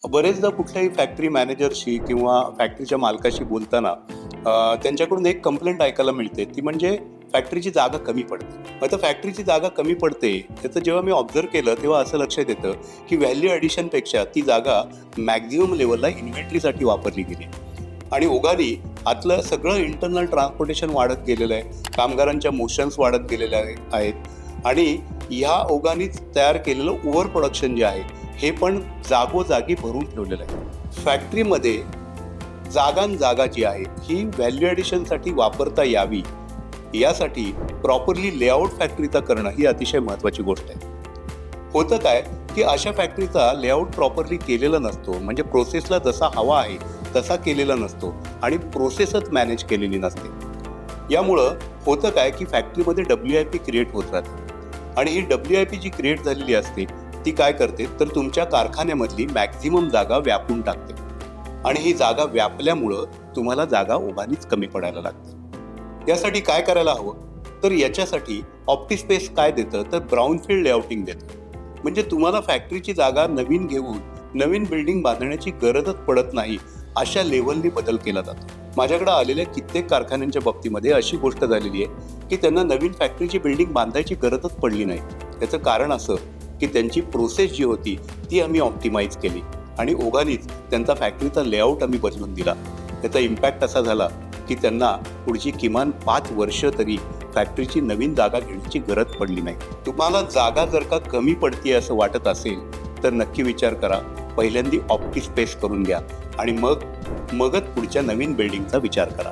बरेचदा कुठल्याही फॅक्टरी मॅनेजरशी किंवा फॅक्टरीच्या मालकाशी बोलताना त्यांच्याकडून एक कंप्लेंट ऐकायला मिळते, ती म्हणजे फॅक्टरीची जागा कमी पडते. आता फॅक्टरीची जागा कमी पडते त्याचं जेव्हा मी ऑब्झर्व केलं तेव्हा असं लक्षात येतं की व्हॅल्यू ॲडिशनपेक्षा ती जागा मॅक्झिमम लेवलला इन्व्हेंटरीसाठी वापरली गेली आणि ओघाने आतलं सगळं इंटरनल ट्रान्सपोर्टेशन वाढत गेलेलं आहे, कामगारांच्या मोशन्स वाढत गेलेले आहेत आणि ह्या ओघानेच तयार केलेलं ओव्हर प्रोडक्शन जे आहे हे पण जागोजागी भरून ठेवलेलं आहे. फॅक्टरीमध्ये जागा जी आहे ही व्हॅल्यू ॲडिशनसाठी वापरता यावी यासाठी प्रॉपरली लेआउट फॅक्टरीचा करणं ही अतिशय महत्त्वाची गोष्ट आहे. होतं काय की अशा फॅक्टरीचा लेआउट प्रॉपरली केलेला नसतो, म्हणजे प्रोसेसला जसा हवा आहे तसा केलेला नसतो आणि प्रोसेसच मॅनेज केलेली नसते. यामुळं होतं काय की फॅक्टरीमध्ये WIP क्रिएट होत राहते आणि ही WIP जी क्रिएट झालेली असते ती काय करते तर तुमच्या कारखान्यामधली मॅक्झिमम जागा व्यापून टाकते आणि ही जागा व्यापल्यामुळं तुम्हाला जागा ओघानेच कमी पडायला लागते. यासाठी काय करायला हवं तर याच्यासाठी ऑप्टिस्पेस काय देतं तर ब्राउनफील्ड लेआउटिंग देतं. म्हणजे तुम्हाला फॅक्टरीची जागा नवीन घेऊन नवीन बिल्डिंग बांधण्याची गरजच पडत नाही अशा लेव्हलनी बदल केला जातो. माझ्याकडे आलेल्या कित्येक कारखान्यांच्या बाबतीमध्ये अशी गोष्ट झालेली आहे की त्यांना नवीन फॅक्टरीची बिल्डिंग बांधायची गरजच पडली नाही. त्याचं कारण असं की त्यांची प्रोसेस जी होती ती आम्ही ऑप्टिमाइज केली आणि ओघानेच त्यांचा फॅक्टरीचा लेआउट आम्ही बदलून दिला. त्याचा इम्पॅक्ट असा झाला की त्यांना पुढची किमान 5 वर्ष तरी फॅक्टरीची नवीन जागा घेण्याची गरज पडली नाही. तुम्हाला जागा जर का कमी पडते असं वाटत असेल तर नक्की विचार करा. पहिल्यांदा ऑप्टिस्पेस करून घ्या आणि मगच पुढच्या नवीन बिल्डिंगचा विचार करा.